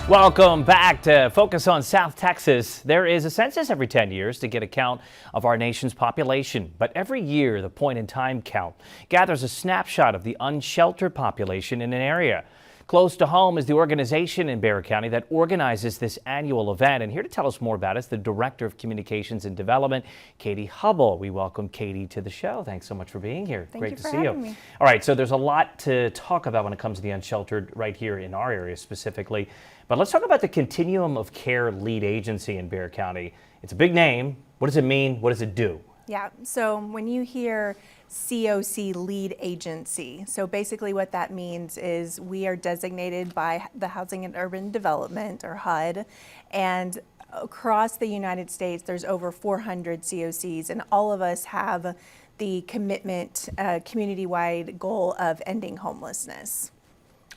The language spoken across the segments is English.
Welcome back to Focus on South Texas. There is a census every 10 years to get a count of our nation's population. But every year, the point-in-time count gathers a snapshot of the unsheltered population in an area. Close to Home is the organization in Bexar County that organizes this annual event. And here to tell us more about it is the Director of Communications and Development, Katie Hubble. We welcome Katie to the show. Thanks so much for being here. Great to see you. Me. All right, so there's a lot to talk about when it comes to the unsheltered right here in our area specifically. But let's talk about the Continuum of Care Lead Agency in Bexar County. It's a big name. What does it mean? What does it do? Yeah, so when you hear COC Lead Agency, so basically what that means is we are designated by the Housing and Urban Development, or HUD, and across the United States there's over 400 COCs, and all of us have the commitment, community-wide goal of ending homelessness.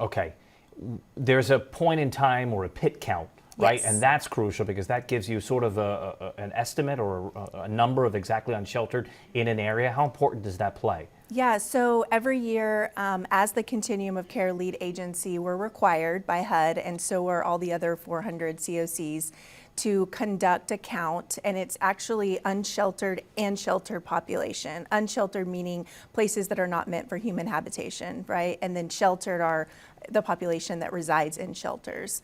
Okay. There's a point in time or a pit count, right? Yes. And that's crucial because that gives you sort of an estimate or a number of exactly unsheltered in an area. How important does that play? Yeah, so every year as the Continuum of Care Lead Agency, we're required by HUD, and so are all the other 400 COCs, to conduct a count, and it's actually unsheltered and sheltered population. Unsheltered meaning places that are not meant for human habitation, right? And then sheltered are the population that resides in shelters.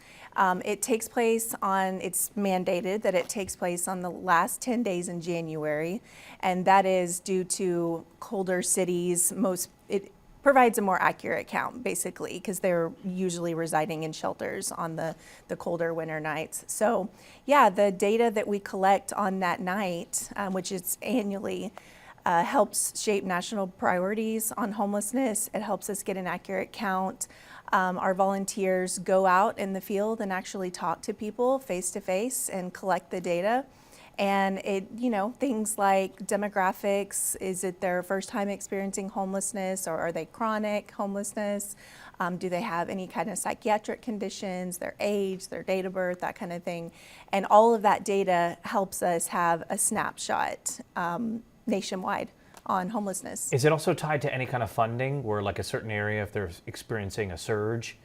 It takes place it's mandated that it takes place on the last 10 days in January, and that is due to colder cities. It provides a more accurate count, basically, because they're usually residing in shelters on the colder winter nights. So yeah, the data that we collect on that night, which is annually, helps shape national priorities on homelessness. It helps us get an accurate count. Our volunteers go out in the field and actually talk to people face to face and collect the data. And things like demographics, is it their first time experiencing homelessness, or are they chronic homelessness? Do they have any kind of psychiatric conditions, their age, their date of birth, that kind of thing. And all of that data helps us have a snapshot nationwide on homelessness. Is it also tied to any kind of funding where, like, a certain area, if they're experiencing a surge,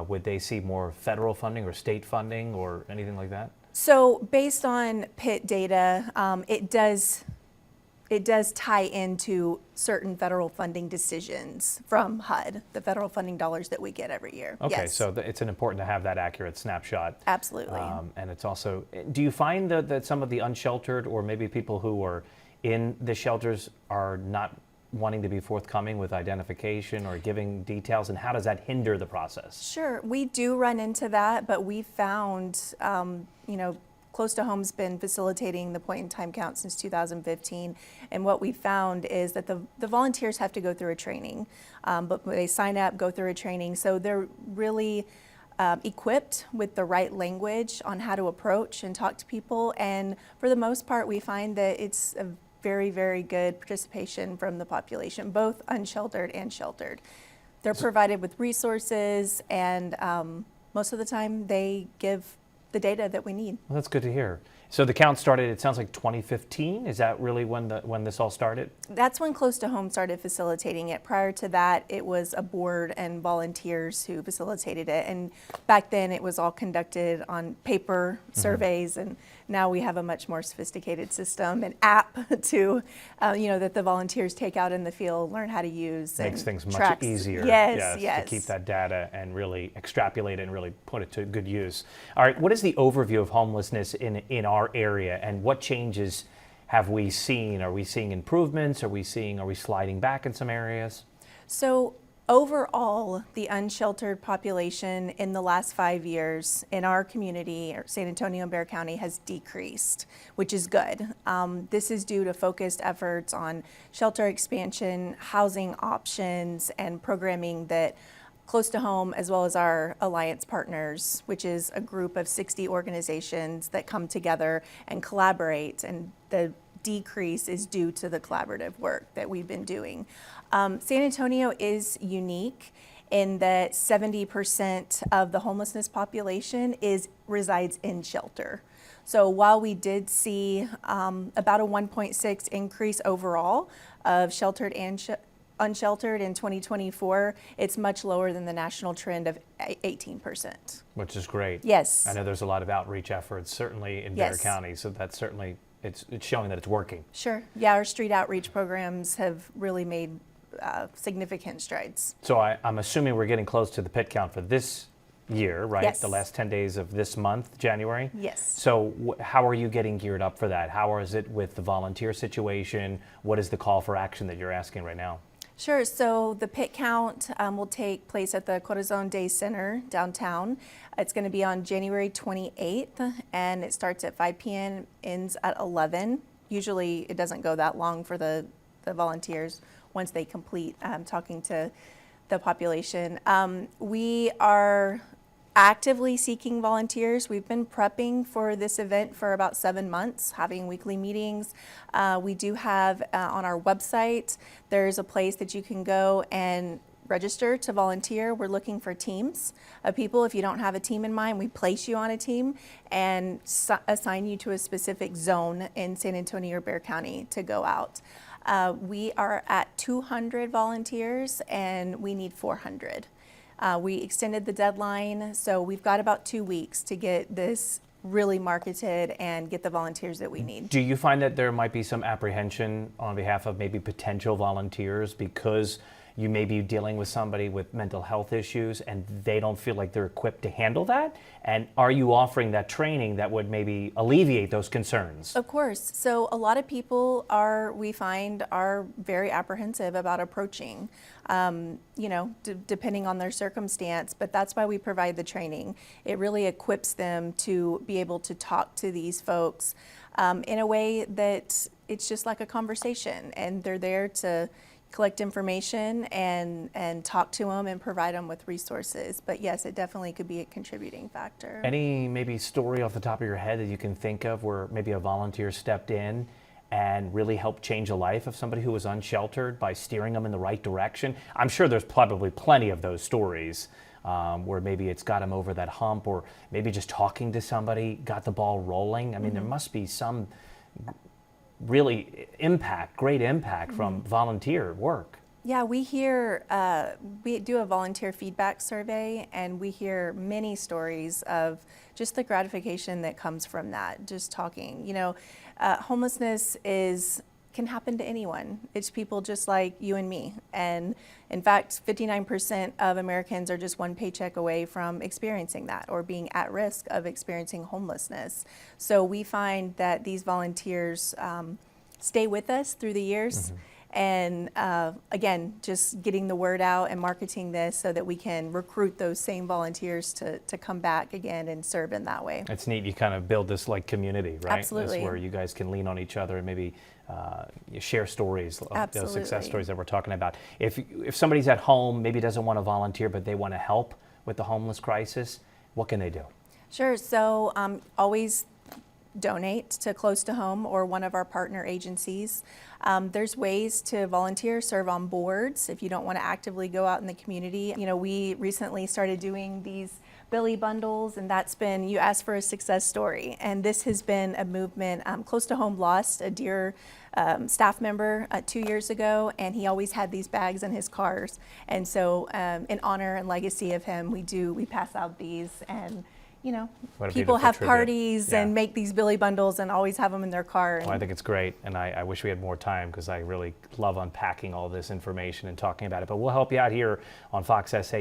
would they see more federal funding or state funding or anything like that? So based on PIT data, it does tie into certain federal funding decisions from HUD, the federal funding dollars that we get every year. Okay, yes. so it's important to have that accurate snapshot. Absolutely. And it's also, do you find that some of the unsheltered, or maybe people who are in the shelters, are not wanting to be forthcoming with identification or giving details, and how does that hinder the process? Sure, we do run into that, but we found, Close to Home's been facilitating the point-in-time count since 2015, and what we found is that the volunteers have to go through a training, but they sign up, go through a training, so they're really equipped with the right language on how to approach and talk to people, and for the most part, we find that it's a very, very good participation from the population, both unsheltered and sheltered. They're provided with resources, and most of the time they give the data that we need. Well, that's good to hear. So the count started, it sounds like 2015. Is that really when this all started? That's when Close to Home started facilitating it. Prior to that, it was a board and volunteers who facilitated it. And back then, it was all conducted on paper surveys, and now we have a much more sophisticated system and app to, that the volunteers take out in the field, learn how to use. Makes things much tracks. easier. Yes. To keep that data and really extrapolate it and really put it to good use. All right, what is the overview of homelessness in our area, and what changes have we seen? Are we seeing improvements? Are we sliding back in some areas? So overall, the unsheltered population in the last 5 years in our community, or San Antonio and Bexar County, has decreased, which is good. This is due to focused efforts on shelter expansion, housing options, and programming that Close to Home, as well as our alliance partners, which is a group of 60 organizations that come together and collaborate, and the decrease is due to the collaborative work that we've been doing. San Antonio is unique in that 70% of the homelessness population resides in shelter. So while we did see about a 1.6 increase overall of sheltered and unsheltered in 2024, it's much lower than the national trend of 18%. Which is great. Yes. I know there's a lot of outreach efforts, certainly in Bexar County, so that's certainly, it's showing that it's working. Sure. Yeah, our street outreach programs have really made significant strides. So I'm assuming we're getting close to the pit count for this year, right? Yes. The last 10 days of this month, January? Yes. So how are you getting geared up for that? How is it with the volunteer situation? What is the call for action that you're asking right now? Sure. So the pit count will take place at the Corazon Day Center downtown. It's going to be on January 28th, and it starts at 5 p.m., ends at 11. Usually it doesn't go that long for the volunteers once they complete talking to the population. We are actively seeking volunteers. We've been prepping for this event for about 7 months, having weekly meetings. We do have on our website, there's a place that you can go and register to volunteer. We're looking for teams of people. If you don't have a team in mind, we place you on a team and assign you to a specific zone in San Antonio or Bexar County to go out. We are at 200 volunteers and we need 400. We extended the deadline, so we've got about 2 weeks to get this really marketed and get the volunteers that we need. Do you find that there might be some apprehension on behalf of maybe potential volunteers because you may be dealing with somebody with mental health issues and they don't feel like they're equipped to handle that? And are you offering that training that would maybe alleviate those concerns? Of course. So a lot of people we find are very apprehensive about approaching, depending on their circumstance, but that's why we provide the training. It really equips them to be able to talk to these folks in a way that it's just like a conversation, and they're there to collect information and talk to them and provide them with resources. But yes, it definitely could be a contributing factor. Any maybe story off the top of your head that you can think of where maybe a volunteer stepped in and really helped change a life of somebody who was unsheltered by steering them in the right direction? I'm sure there's probably plenty of those stories where maybe it's got them over that hump, or maybe just talking to somebody got the ball rolling. I mean, there must be some really great impact from volunteer work. Yeah, we do a volunteer feedback survey, and we hear many stories of just the gratification that comes from that, just talking. Homelessness can happen to anyone. It's people just like you and me. And in fact, 59% of Americans are just one paycheck away from experiencing that or being at risk of experiencing homelessness. So we find that these volunteers stay with us through the years. And again, just getting the word out and marketing this so that we can recruit those same volunteers to come back again and serve in that way. It's neat. You kind of build this like community, right? Absolutely. This where you guys can lean on each other and maybe you share stories of those success stories that we're talking about. If somebody's at home, maybe doesn't want to volunteer, but they want to help with the homeless crisis, what can they do? Sure. So always donate to Close to Home or one of our partner agencies. There's ways to volunteer, serve on boards if you don't want to actively go out in the community. We recently started doing these Billy bundles, and that's been, you asked for a success story, and this has been a movement. Close to Home lost a dear staff member 2 years ago, and he always had these bags in his cars. And so in honor and legacy of him, we pass out these, and people have parties and make these Billy bundles and always have them in their car. Well, I think it's great, and I wish we had more time because I really love unpacking all this information and talking about it. But we'll help you out here on Fox SA.